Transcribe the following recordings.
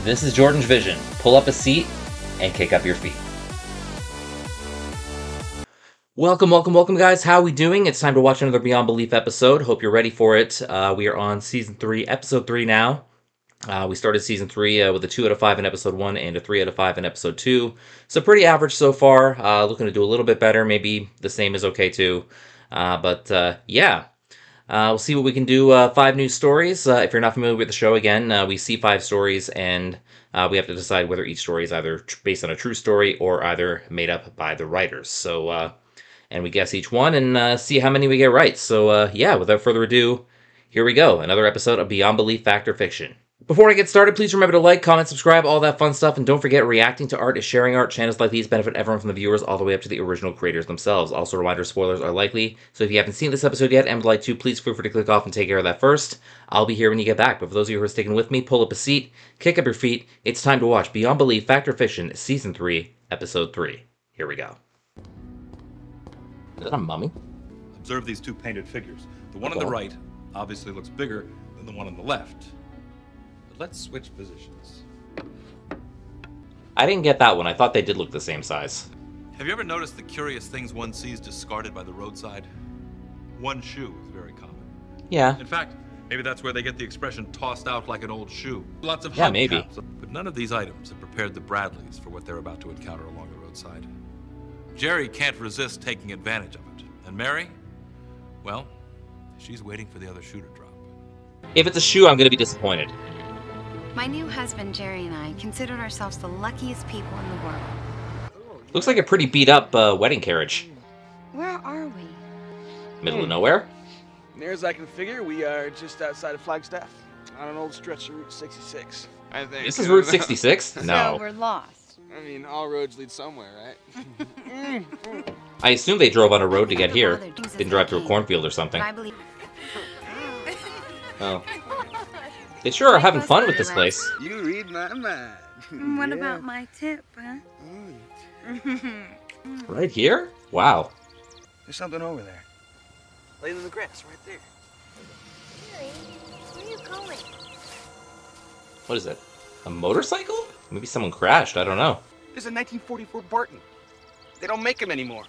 This is JordangeVision. Pull up a seat and kick up your feet. Welcome guys. How are we doing? It's time to watch another Beyond Belief episode. Hope you're ready for it. We are on Season 3, Episode 3 now. We started Season 3 with a 2 out of 5 in Episode 1 and a 3 out of 5 in Episode 2. So pretty average so far. Looking to do a little bit better. Maybe the same is okay too. Yeah. We'll see what we can do. 5 news stories. If you're not familiar with the show, again, we see 5 stories and we have to decide whether each story is either based on a true story or either made up by the writers. So, and we guess each one and see how many we get right. So, yeah, without further ado, here we go. Another episode of Beyond Belief Fact or Fiction. Before I get started, please remember to like, comment, subscribe, all that fun stuff, and don't forget, reacting to art is sharing art. Channels like these benefit everyone from the viewers all the way up to the original creators themselves. Also, reminder, spoilers are likely, so if you haven't seen this episode yet and would like to, please feel free to click off and take care of that first. I'll be here when you get back, but for those of you who are sticking with me, pull up a seat, kick up your feet. It's time to watch Beyond Belief Fact or Fiction, Season 3, Episode 3. Here we go. Is that a mummy? Observe these 2 painted figures. The one on the right obviously looks bigger than the one on the left. Let's switch positions. I didn't get that one. I thought they did look the same size. Have you ever noticed the curious things one sees discarded by the roadside? One shoe is very common. Yeah. In fact, maybe that's where they get the expression tossed out like an old shoe. Lots of maybe. But none of these items have prepared the Bradleys for what they're about to encounter along the roadside. Jerry can't resist taking advantage of it. And Mary, well, she's waiting for the other shoe to drop. If it's a shoe, I'm going to be disappointed. My new husband, Jerry, and I considered ourselves the luckiest people in the world. Looks like a pretty beat-up wedding carriage. Where are we? Middle of nowhere? Near as I can figure, we are just outside of Flagstaff, on an old stretch of Route 66, I think. This is Route 66? No. So we're lost. I mean, all roads lead somewhere, right? I assume they drove on a road to get here. Didn't drive through a cornfield or something. Oh. They sure are having fun with this place. You read my mind. What about my tip, huh? Right here? Wow. There's something over there. Laying in the grass, right there. Jerry, where are you going? What is it? A motorcycle? Maybe someone crashed, I don't know. There's a 1944 Barton. They don't make them anymore.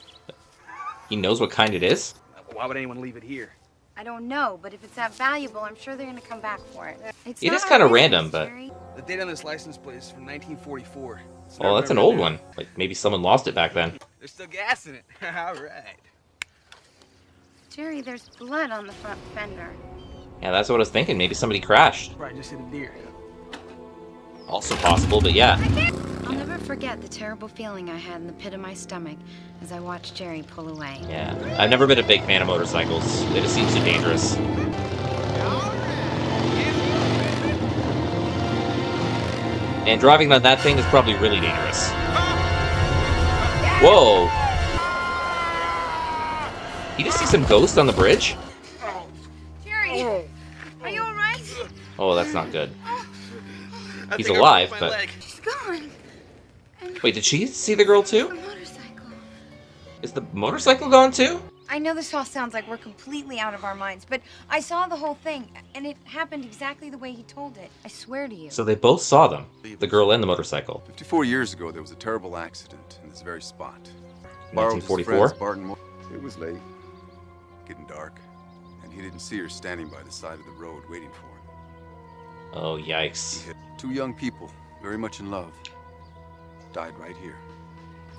He knows what kind it is? Why would anyone leave it here? I don't know, but if it's that valuable, I'm sure they're going to come back for it. It is kind of random, but... The date on this license plate is from 1944. Oh, that's an old one. Like, maybe someone lost it back then. There's still gas in it. All right. Jerry, there's blood on the front fender. Yeah, that's what I was thinking. Maybe somebody crashed. Probably just hit a deer. Also possible, but yeah. I'll never forget the terrible feeling I had in the pit of my stomach as I watched Jerry pull away. Yeah. I've never been a big fan of motorcycles. They just seem too dangerous. And driving on that thing is probably really dangerous. Whoa! You just see some ghosts on the bridge? Jerry, are you alright? Oh, that's not good. He's alive, but... She's gone. Wait, did she see the girl too? The motorcycle. Is the motorcycle gone too? I know this all sounds like we're completely out of our minds, but I saw the whole thing, and it happened exactly the way he told it. I swear to you. So they both saw them, the girl and the motorcycle. 54 years ago, there was a terrible accident in this very spot. 1944? Barton. It was late, getting dark, and he didn't see her standing by the side of the road waiting for him. Oh, yikes. He hit 2 young people, very much in love, died right here,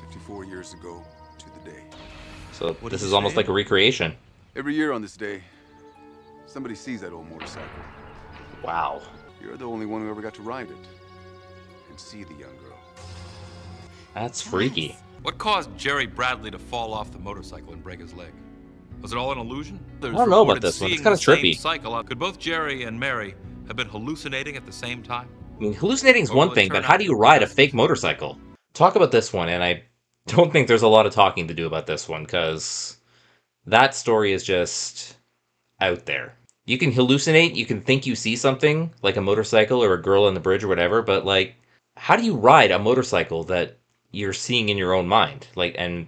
54 years ago to the day. So this is almost like a recreation. Every year on this day, somebody sees that old motorcycle. Wow. You're the only one who ever got to ride it and see the young girl. That's freaky. What caused Jerry Bradley to fall off the motorcycle and break his leg? Was it all an illusion? I don't know about this one. It's kind of trippy. Cycle. Could both Jerry and Mary have been hallucinating at the same time? I mean, hallucinating is one thing, but how do you ride a fake motorcycle? Talk about this one, and I don't think there's a lot of talking to do about this one, because that story is just out there. You can hallucinate, you can think you see something, like a motorcycle or a girl on the bridge or whatever, but, like, how do you ride a motorcycle that you're seeing in your own mind? Like, and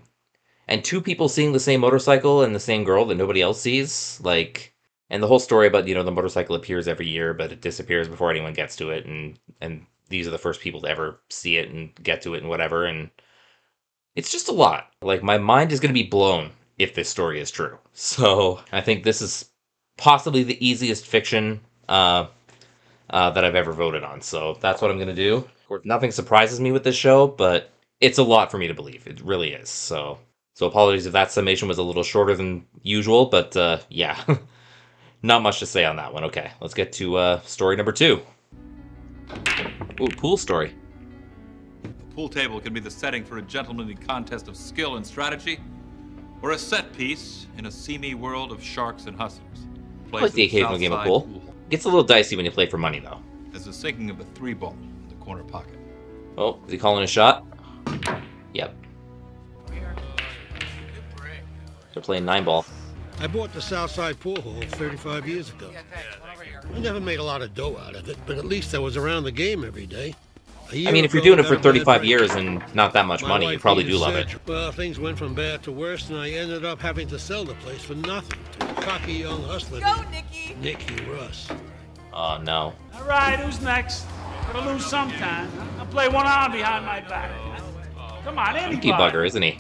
2 people seeing the same motorcycle and the same girl that nobody else sees? Like, and the whole story about, you know, the motorcycle appears every year, but it disappears before anyone gets to it, and these are the first people to ever see it and get to it and whatever, and it's just a lot. Like, my mind is going to be blown if this story is true. So I think this is possibly the easiest fiction that I've ever voted on. So that's what I'm going to do. Of course, nothing surprises me with this show, but it's a lot for me to believe. It really is. So apologies if that summation was a little shorter than usual, but yeah, not much to say on that one. Okay, let's get to story number 2. Ooh, pool story. A pool table can be the setting for a gentlemanly contest of skill and strategy, or a set piece in a seamy world of sharks and hustlers. I like the occasional game of pool. Gets a little dicey when you play for money, though. There's the sinking of a 3-ball in the corner pocket. Oh, is he calling a shot? Yep. They're playing 9-ball. I bought the Southside pool hall 35 years ago. I never made a lot of dough out of it, but at least I was around the game every day. I mean, if you're doing it for 35 years and not that much money, you probably do love it. Well, things went from bad to worse, and I ended up having to sell the place for nothing to a cocky young hustler. Go, Nicky! Nicky Russ. Oh, no. All right, who's next? Gotta lose sometime. I'll play one arm behind my back. Come on, anybody. Monkey bugger, isn't he?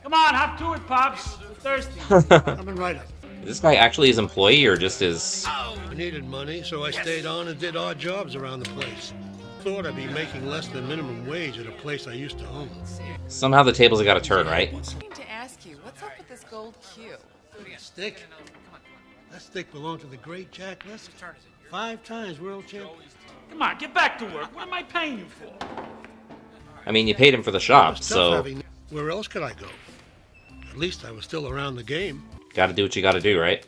Come on, hop to it, Pops. We're thirsty. Coming right up. Is this guy actually his employee or just his... I needed money, so I stayed on and did odd jobs around the place. Thought I'd be making less than minimum wage at a place I used to own. Somehow the tables have got to turn, right? I need to ask you, what's up with this gold cue? Stick? That stick belonged to the great Jack Lester. 5 times world champion. Come on, get back to work. What am I paying you for? I mean, you paid him for the shop, so... Where else could I go? At least I was still around the game. Gotta do what you gotta do, right?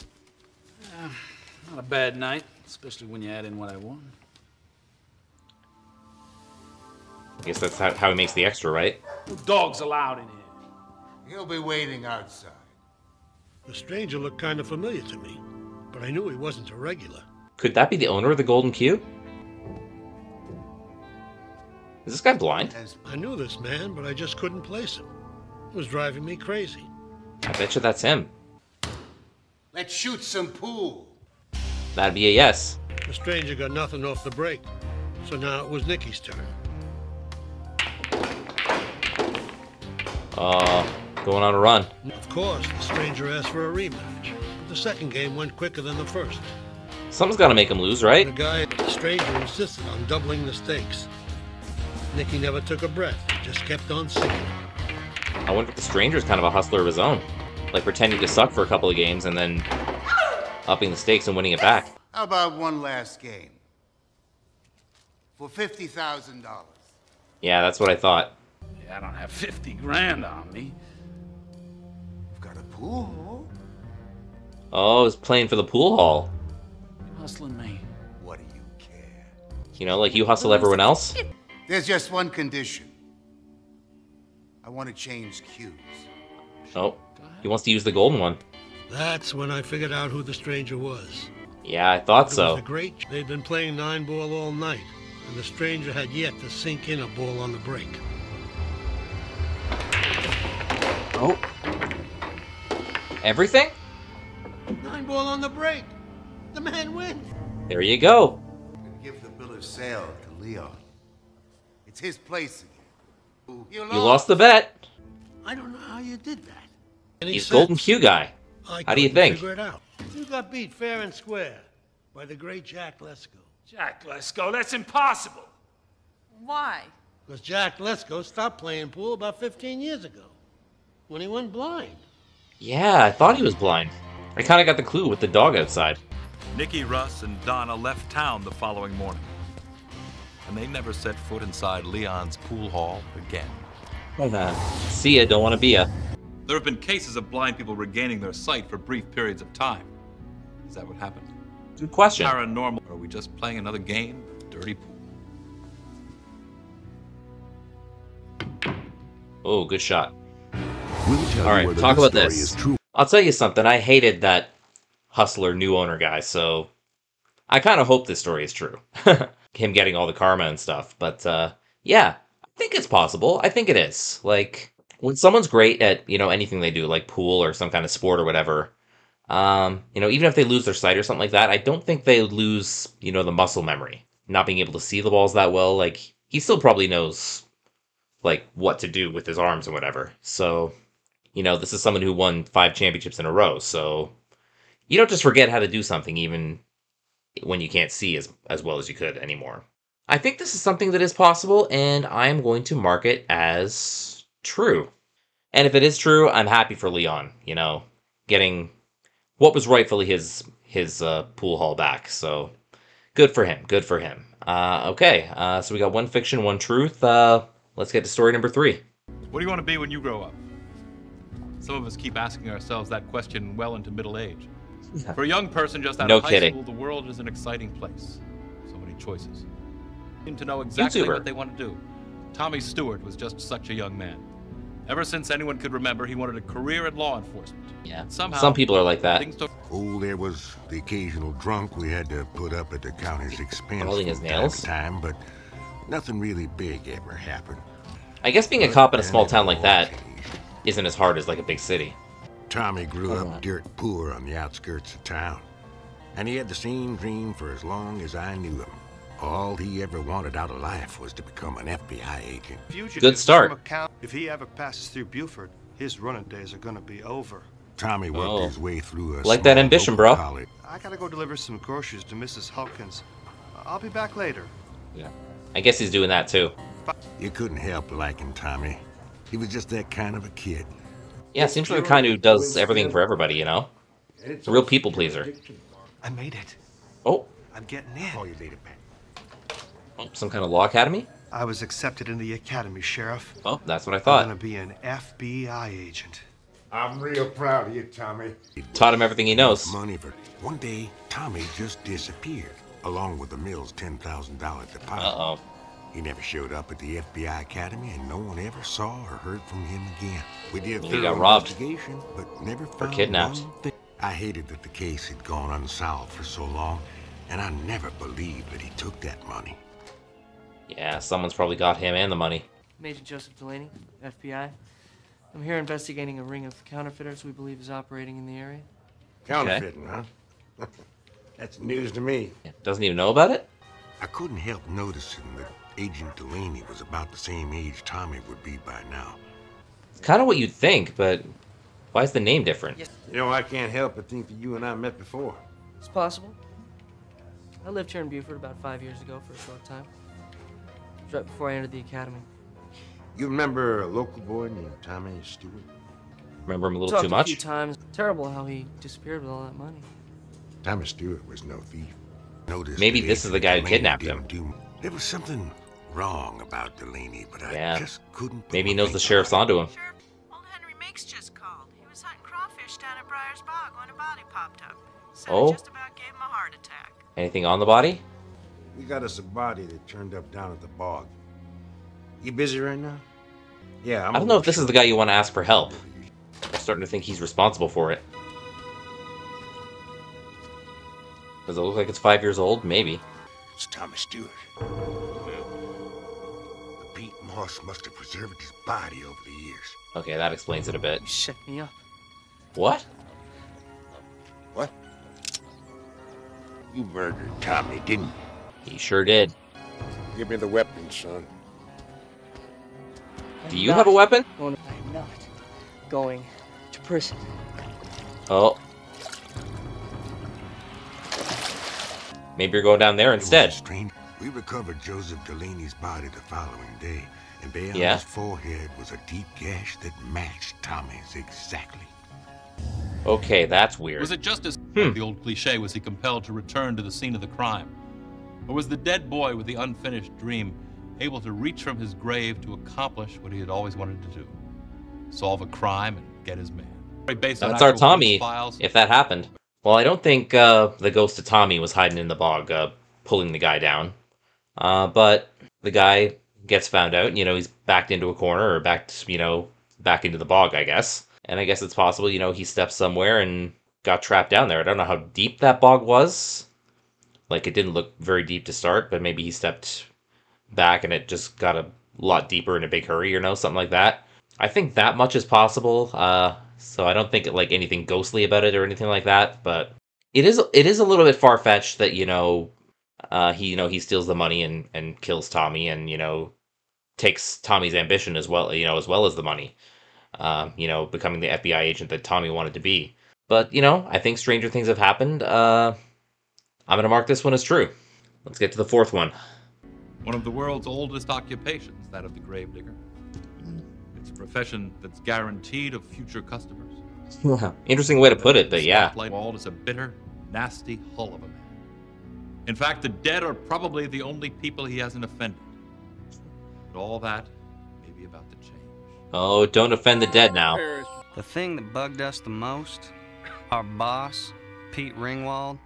Not a bad night, especially when you add in what I won. I guess that's how he makes the extra, right? No dogs allowed in here. He'll be waiting outside. The stranger looked kind of familiar to me, but I knew he wasn't a regular. Could that be the owner of the Golden Q? Is this guy blind? I knew this man, but I just couldn't place him. It was driving me crazy. I bet you that's him. Let's shoot some pool. That'd be a yes. The stranger got nothing off the break, so now it was Nicky's turn. Going on a run. Of course, the stranger asked for a rematch, but the second game went quicker than the first. Something's gotta make him lose, right? The stranger insisted on doubling the stakes. Nicky never took a breath, just kept on sinking. I wonder if the stranger's kind of a hustler of his own. Like pretending to suck for a couple of games and then upping the stakes and winning it back. How about one last game? For $50,000. Yeah, that's what I thought. Yeah, I don't have 50 grand on me. You've got a pool hall? Oh, he's playing for the pool hall. You're hustling me. What do you care? You know, like you hustle everyone else? There's just one condition. I want to change cues. Oh, he wants to use the golden one. That's when I figured out who the stranger was. Yeah, I thought It so. was a great. They'd been playing 9-ball all night, and the stranger had yet to sink in a ball on the break. Oh. Everything? 9-ball on the break. The man wins. There you go. Give the bill of sale to Leon. It's his place again. You lost the bet. I don't know how you did that. Any He's sense? Golden Q guy. I How do you couldn't think? Figure it out. You got beat fair and square by the great Jack Lesko. Jack, let's go. That's impossible. Why? Because Jack Lesko stopped playing pool about 15 years ago, when he went blind. Yeah, I thought he was blind. I kind of got the clue with the dog outside. Nicky, Russ, and Donna left town the following morning, and they never set foot inside Leon's pool hall again. See ya, don't want to be ya. There have been cases of blind people regaining their sight for brief periods of time. Is that what happened? Good question. Paranormal, or are we just playing another game of dirty pool? Oh, good shot. We'll tell All right, you whether talk this about story this. is true. I'll tell you something. I hated that hustler new owner guy, so I kind of hope this story is true. Him getting all the karma and stuff. But yeah, I think it's possible. I think it is. Like, when someone's great at, you know, anything they do, like pool or some kind of sport or whatever, you know, even if they lose their sight or something like that, I don't think they lose, you know, the muscle memory. Not being able to see the balls that well. Like, he still probably knows, like, what to do with his arms and whatever. So, this is someone who won 5 championships in a row, so you don't just forget how to do something even when you can't see as well as you could anymore. I think this is something that is possible, and I'm going to mark it as true. And if it is true, I'm happy for Leon, getting what was rightfully his pool hall back. So good for him. Good for him. Okay, so we got 1 fiction, 1 truth. Let's get to story number 3. What do you want to be when you grow up? Some of us keep asking ourselves that question well into middle age. For a young person just out of high school, the world is an exciting place. So many choices. Seem to know exactly what they want to do. Tommy Stewart was just such a young man. Ever since anyone could remember, he wanted a career in law enforcement. Yeah, somehow, some people are like that. Oh, there was the occasional drunk we had to put up at the county's expense Holding his nails? time, but nothing really big ever happened. I guess being a cop in a small town like that isn't as hard as like a big city. Tommy grew up dirt poor on the outskirts of town, and he had the same dream for as long as I knew him. All he ever wanted out of life was to become an FBI agent. Good start. If he ever passes through Buford, his running days are gonna be over. Tommy worked his way through a like that ambition, bro. College. I gotta go deliver some groceries to Mrs. Hawkins. I'll be back later. Yeah, I guess he's doing that too. You couldn't help liking Tommy. He was just that kind of a kid. Yeah, seems like the kind who does everything for everybody, A real people pleaser. I made it. Oh. I'm getting in. Oh, you made it back. Oh, some kind of law academy? I was accepted in the academy, Sheriff. Oh, that's what I thought. I'm gonna be an FBI agent. I'm real proud of you, Tommy. Taught him everything he knows. Money for one day, Tommy just disappeared, along with the mill's $10,000 deposit. Uh-oh. He never showed up at the FBI Academy, and no one ever saw or heard from him again. We did he got robbed. Investigation, but never found or kidnapped. one thing. I hated that the case had gone unsolved for so long, and I never believed that he took that money. Yeah, someone's probably got him and the money. Major Joseph Delaney, FBI. I'm here investigating a ring of counterfeiters we believe is operating in the area. Counterfeiting, huh? That's news to me. Doesn't even know about it? I couldn't help noticing that Agent Delaney was about the same age Tommy would be by now. It's kind of what you'd think, but why is the name different? You know, I can't help but think that you and I met before. It's possible. I lived here in Buford about 5 years ago for a short time. It was right before I entered the academy. You remember a local boy named Tommy Stewart? Remember him a little too much? A few times. Terrible how he disappeared with all that money. Tommy Stewart was no thief. Maybe this is the guy who kidnapped him. There was something wrong about Delaney, but I just couldn't. Maybe he knows the sheriff's onto him. Old Henry Meeks just called. He was hunting crawfish down at Briar's Bog when a body popped up. Said it just about gave him a heart attack. Anything on the body? We got us a body that turned up down at the bog. You busy right now? Yeah, I don't know if this is the guy you want to ask for help. I'm starting to think he's responsible for it. Does it look like it's 5 years old? Maybe. It's Tommy Stewart. The peat moss must have preserved his body over the years. Okay, that explains it a bit. You set me up. What? What? You murdered Tommy, didn't you? He sure did. Give me the weapon, son. Do you have a weapon? I am not going to prison. Oh. Maybe you're going down there instead. We recovered Joseph Delaney's body the following day, and there on his forehead was a deep gash that matched Tommy's exactly. Okay, that's weird. Was it just as the old cliche, was he compelled to return to the scene of the crime? Or was the dead boy with the unfinished dream able to reach from his grave to accomplish what he had always wanted to do? Solve a crime and get his man. That's our Tommy, if that happened. Well, I don't think the ghost of Tommy was hiding in the bog, pulling the guy down. But the guy gets found out, he's backed into a corner, or back into the bog, I guess. And I guess it's possible, he stepped somewhere and got trapped down there. I don't know how deep that bog was. Like, it didn't look very deep to start, but maybe he stepped back and it just got a lot deeper in a big hurry, something like that. I think that much is possible. So I don't think like anything ghostly about it or anything like that, but it is a little bit far-fetched that, he steals the money and kills Tommy, and takes Tommy's ambition as well, as well as the money. Becoming the FBI agent that Tommy wanted to be. But I think stranger things have happened. I'm gonna mark this one as true. Let's get to the fourth one. One of the world's oldest occupations, that of the gravedigger. It's a profession that's guaranteed of future customers. Interesting way to put it, but yeah. Spotlight wall is a bitter, nasty hull of a man. In fact, the dead are probably the only people he hasn't offended. But all that may be about to change. Oh, don't offend the dead now. The thing that bugged us the most, our boss, Pete Ringwald,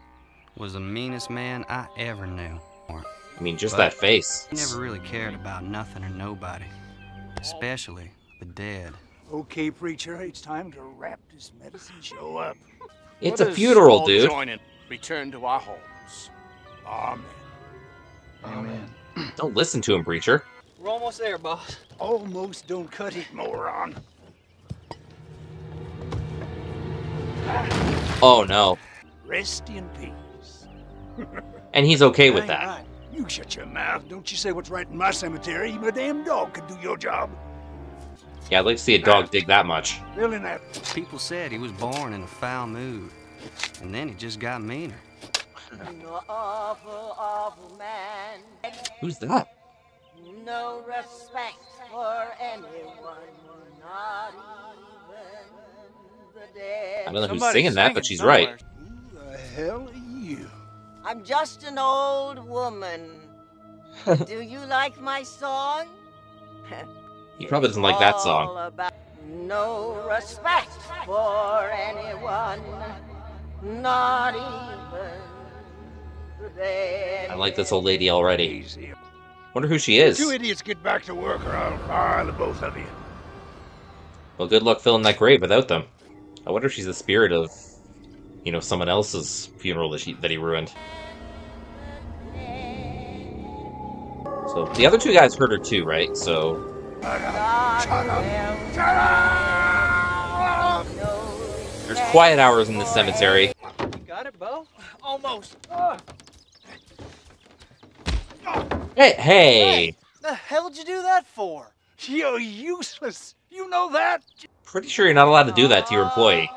was the meanest man I ever knew. I mean, just that face. He never really cared about nothing or nobody, especially the dead. Okay, preacher, it's time to wrap this medicine show up. It's a funeral, dude. Return to our homes. Amen. Amen. Don't listen to him, preacher. We're almost there, boss. Almost don't cut it, moron. Oh, no. Rest in peace. And he's okay with that. Right. You shut your mouth. Don't you say what's right in my cemetery. Even a damn dog could do your job. Yeah, I'd like to see a dog dig that much. Really now. People said he was born in a foul mood, and then he just got meaner. Awful, awful man. Who's that? No respect for anyone, not even the dead. I don't know who's singing that, but she's right. Who the hell are you? I'm just an old woman. Do you like my song? He probably doesn't like that song. All about no respect for anyone, not even the dead. I like this old lady already. Wonder who she is. You idiots get back to work or I'll fire the both of you. Well, good luck filling that grave without them. I wonder if she's the spirit of, someone else's funeral that he ruined. So, the other two guys heard her too, right? So... Shut up. Shut up. There's quiet hours in the cemetery. You got it, Bo? Almost. Hey! The hell did you do that for? You're useless. You know that? Pretty sure you're not allowed to do that to your employee.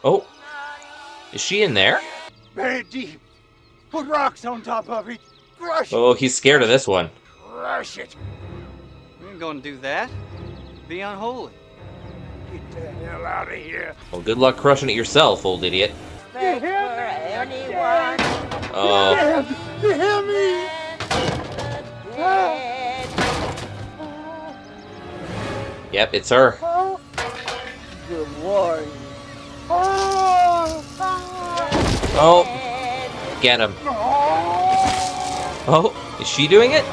Oh. Is she in there? Very deep. Put rocks on top of it. Crush it. Oh, he's scared of this one. Crush it. We ain't gonna do that. Be unholy. Get the hell out of here. Well, good luck crushing it yourself, old idiot. Oh. You hear me? Yep, it's her. Good warning. Oh. Get him. Oh, is she doing it?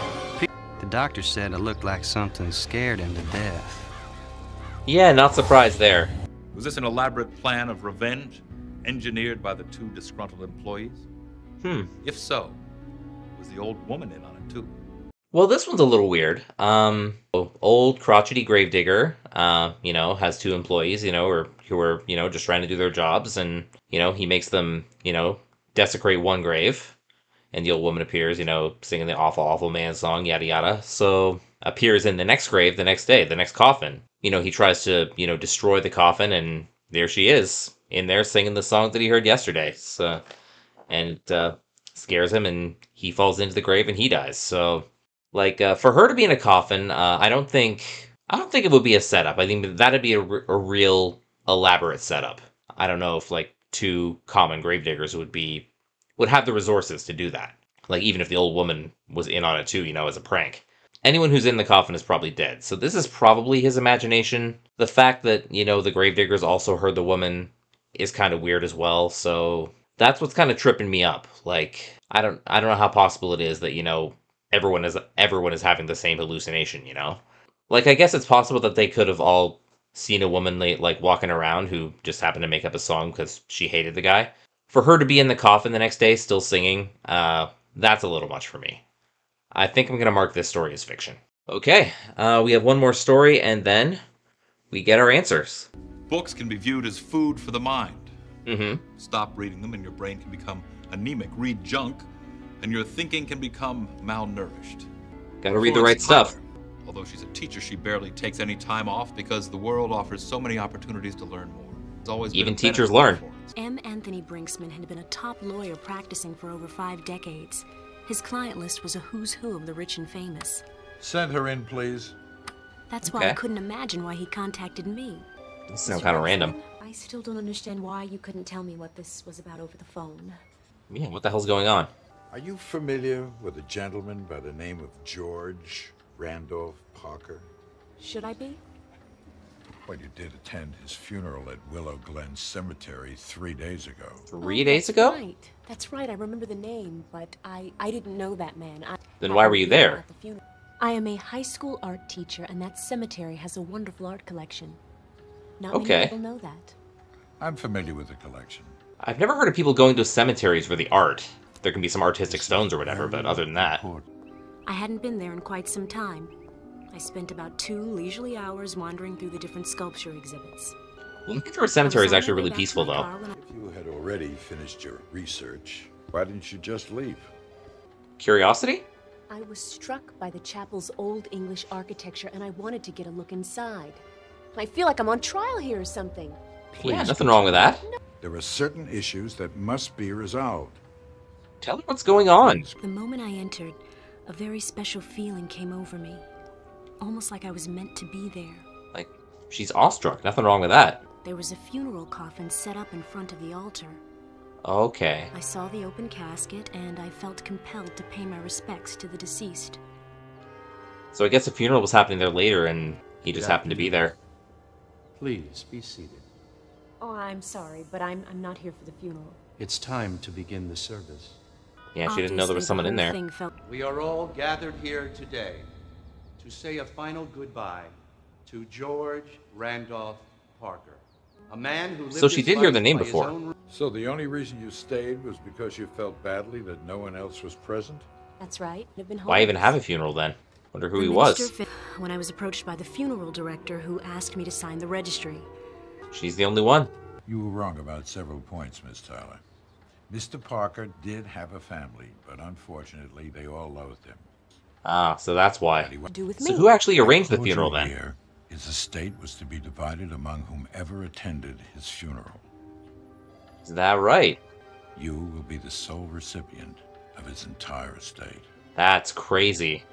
The doctor said it looked like something scared him to death. Yeah, not surprised there. Was this an elaborate plan of revenge, engineered by the two disgruntled employees? If so, was the old woman in on it too? Well, this one's a little weird. Old crotchety gravedigger, has two employees, who are, just trying to do their jobs, and, he makes them, desecrate one grave. And the old woman appears, singing the awful, awful man song, yada yada. So, appears in the next grave the next day, the next coffin. He tries to, destroy the coffin, and there she is, in there singing the song that he heard yesterday. So, and it scares him, and he falls into the grave, and he dies. So, for her to be in a coffin, I don't think it would be a setup. I think that'd be a real elaborate setup. I don't know if, two common gravediggers would have the resources to do that. Even if the old woman was in on it too, as a prank. Anyone who's in the coffin is probably dead. So this is probably his imagination. The fact that, the gravediggers also heard the woman is kind of weird as well. So that's what's kind of tripping me up. I don't know how possible it is that, everyone is having the same hallucination, I guess it's possible that they could have all seen a woman walking around who just happened to make up a song because she hated the guy. For her to be in the coffin the next day still singing, that's a little much for me. I think I'm going to mark this story as fiction. Okay, we have one more story, and then we get our answers. Books can be viewed as food for the mind, Stop reading them and your brain can become anemic. Read junk and your thinking can become malnourished. Gotta read the right stuff. Although she's a teacher, she barely takes any time off because the world offers so many opportunities to learn more. It's always even teachers learn. M. Anthony Brinksman had been a top lawyer practicing for over 5 decades. His client list was a who's who of the rich and famous. Send her in, please. That's why I couldn't imagine why he contacted me. This sounds kind of random. I still don't understand why you couldn't tell me what this was about over the phone. Yeah, what the hell's going on? Are you familiar with a gentleman by the name of George Randolph Parker? Should I be? Well, you did attend his funeral at Willow Glen Cemetery 3 days ago. 3 days ago? Right. That's right. I remember the name, but I didn't know that man. Then why were you there? I am a high school art teacher, and that cemetery has a wonderful art collection. Not Okay. many people know that. I'm familiar with the collection. I've never heard of people going to cemeteries for the art. There can be some artistic stones or whatever, but other than that. I hadn't been there in quite some time. I spent about 2 leisurely hours wandering through the different sculpture exhibits. Looking through a cemetery is actually really peaceful, though. If you had already finished your research, why didn't you just leave? Curiosity? I was struck by the chapel's old English architecture, and I wanted to get a look inside. I feel like I'm on trial here or something. Yeah, nothing wrong with that. There are certain issues that must be resolved. Tell her what's going on. The moment I entered, a very special feeling came over me. Almost like I was meant to be there. Like, she's awestruck. Nothing wrong with that. There was a funeral coffin set up in front of the altar. Okay. I saw the open casket, and I felt compelled to pay my respects to the deceased. So I guess the funeral was happening there later, and he just happened to be there. Please, be seated. Oh, I'm sorry, but I'm not here for the funeral. It's time to begin the service. Yeah, she didn't know there was someone in there. We are all gathered here today to say a final goodbye to George Randolph Parker, a man who lived So she his did hear the life name by his before. own- So the only reason you stayed was because you felt badly that no one else was present? That's right. I've been Why even have a funeral then? Wonder who The he minister was. when I was approached by the funeral director who asked me to sign the registry. She's the only one. You were wrong about several points, Miss Tyler. Mr. Parker did have a family, but unfortunately they all loathed him. Ah, so that's why. Do with So me. who actually arranged the I told funeral you then? here, his estate was to be divided among whomever attended his funeral. Is that right? You will be the sole recipient of his entire estate. That's crazy.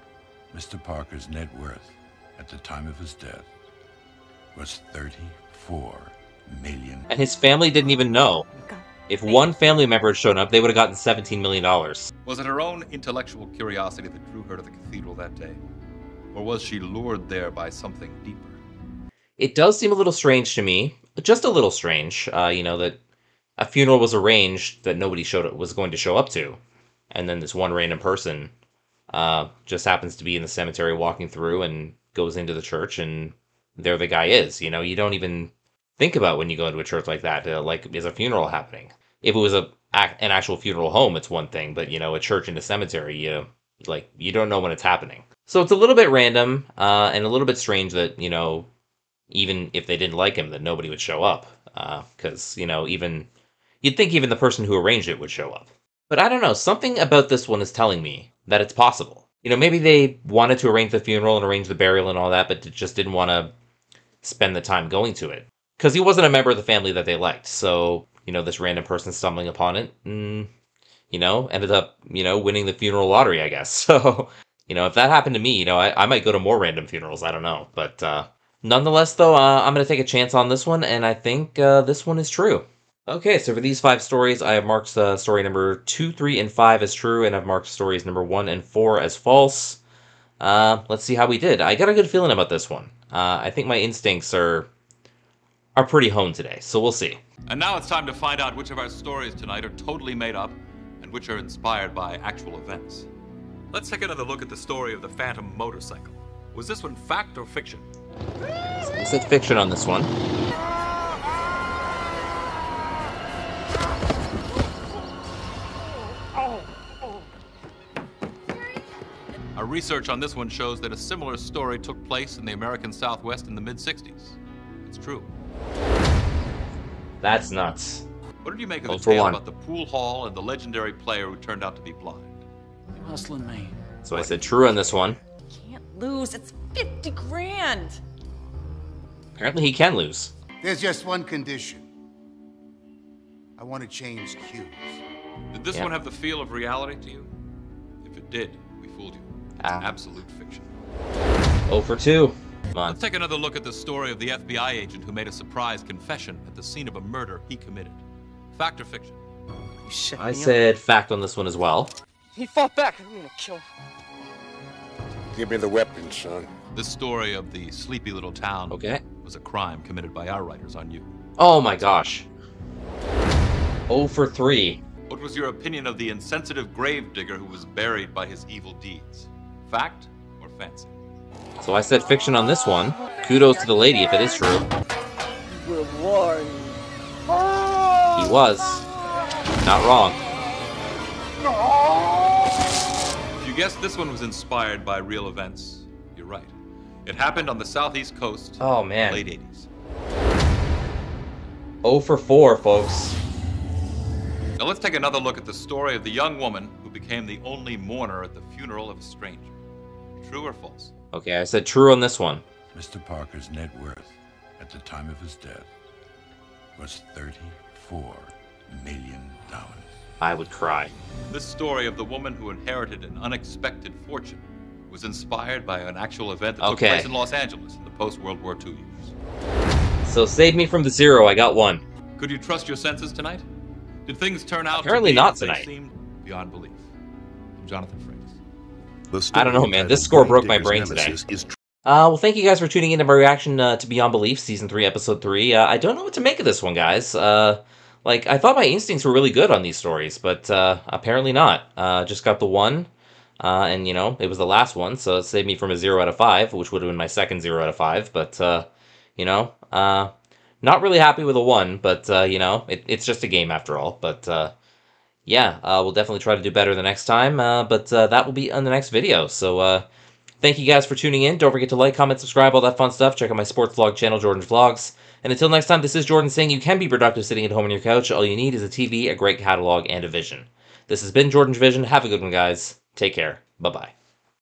Mr. Parker's net worth at the time of his death was $34 million. And his family didn't even know. If one family member had shown up, they would have gotten $17 million. Was it her own intellectual curiosity that drew her to the cathedral that day? Or was she lured there by something deeper? It does seem a little strange to me. Just a little strange, that a funeral was arranged that nobody was going to show up to. And then this one random person just happens to be in the cemetery walking through and goes into the church, and there the guy is. You don't even think about when you go into a church like that, is a funeral happening. If it was an actual funeral home, it's one thing, but, a church in a cemetery, you don't know when it's happening. So it's a little bit random, and a little bit strange that, even if they didn't like him, that nobody would show up. Because, you'd think even the person who arranged it would show up. But I don't know, something about this one is telling me that it's possible. Maybe they wanted to arrange the funeral and arrange the burial and all that, but just didn't want to spend the time going to it. Because he wasn't a member of the family that they liked, so, this random person stumbling upon it, ended up, winning the funeral lottery, I guess. So, if that happened to me, I might go to more random funerals, I don't know. But, nonetheless, though, I'm going to take a chance on this one, and I think this one is true. Okay, so for these 5 stories, I have marked story number 2, 3, and 5 as true, and I've marked stories number 1 and 4 as false. Let's see how we did. I got a good feeling about this one. I think my instincts are pretty honed today, so we'll see. And now it's time to find out which of our stories tonight are totally made up and which are inspired by actual events. Let's take another look at the story of the Phantom motorcycle. Was this one fact or fiction? Is it fiction on this one? Our research on this one shows that a similar story took place in the American Southwest in the mid-60s. It's true. That's nuts. What did you make of the for tale one. about the pool hall and the legendary player who turned out to be blind? You hustling me. So I said true on this one. Can't lose. It's 50 grand. Apparently he can lose. There's just one condition. I want to change cues. Did this one have the feel of reality to you? If it did, we fooled you. It's absolute fiction. 0 for 2. Come on. Let's take another look at the story of the FBI agent who made a surprise confession at the scene of a murder he committed. Fact or fiction? I said fact on this one as well. He fought back. I'm gonna kill him. Give me the weapon, son. This story of the sleepy little town was a crime committed by our writers on you. Oh my gosh. 0 for 3. What was your opinion of the insensitive gravedigger who was buried by his evil deeds? Fact or fancy? So I said fiction on this one. Kudos to the lady if it is true. We're warned. He was. Not wrong. If you guessed this one was inspired by real events, you're right. It happened on the southeast coast Oh, in man. the late 80s. 0 for 4, folks. Now let's take another look at the story of the young woman who became the only mourner at the funeral of a stranger. True or false? Okay, I said true on this one. Mr. Parker's net worth at the time of his death was $34 million. I would cry. This story of the woman who inherited an unexpected fortune was inspired by an actual event that took place in Los Angeles in the post-World War II years. So save me from the 0. I got 1. Could you trust your senses tonight? Did things turn out Apparently to be not as they tonight. seemed beyond belief? I'm Jonathan Frakes. I don't know, man. This score broke my brain today. Well, thank you guys for tuning in to my reaction to Beyond Belief, Season 3, Episode 3. I don't know what to make of this one, guys. Like, I thought my instincts were really good on these stories, but apparently not. Just got the 1, and, you know, it was the last one, so it saved me from a 0 out of 5, which would have been my second 0 out of 5, but, you know, not really happy with a 1, but, you know, it's just a game after all, but, yeah, we'll definitely try to do better the next time, but that will be on the next video, so, thank you guys for tuning in. Don't forget to like, comment, subscribe, all that fun stuff. Check out my sports vlog channel, JordangeVlogs. And until next time, this is Jordan saying you can be productive sitting at home on your couch. All you need is a TV, a great catalog, and a vision. This has been JordangeVision. Have a good one, guys. Take care. Bye-bye.